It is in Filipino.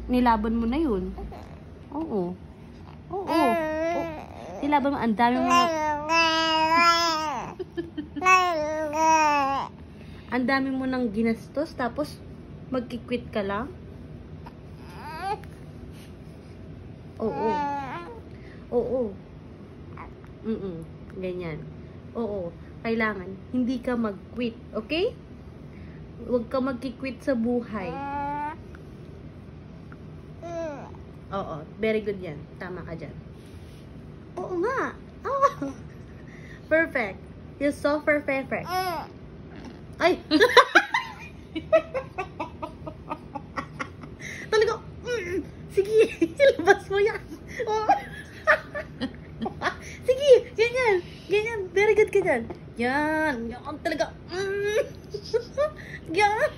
Nilaban mo na yun. Oo. Oo. Nilaban mo. Ang dami mo. Ang dami mo nang ginastos. Tapos, magkikwit ka lang. Oo. Oo. Ganyan. Oo. Kailangan. Hindi ka mag-quit. Okay? Huwag ka magkikwit sa buhay. Oo, very good yan. Tama ka dyan. Oo nga. Oh. Perfect. You're so perfect. Ay! Talaga. Sige, ilabas mo yan. Oh. Sige, ganyan. Ganyan. Very good ka dyan. Yan. Yan talaga. Yan.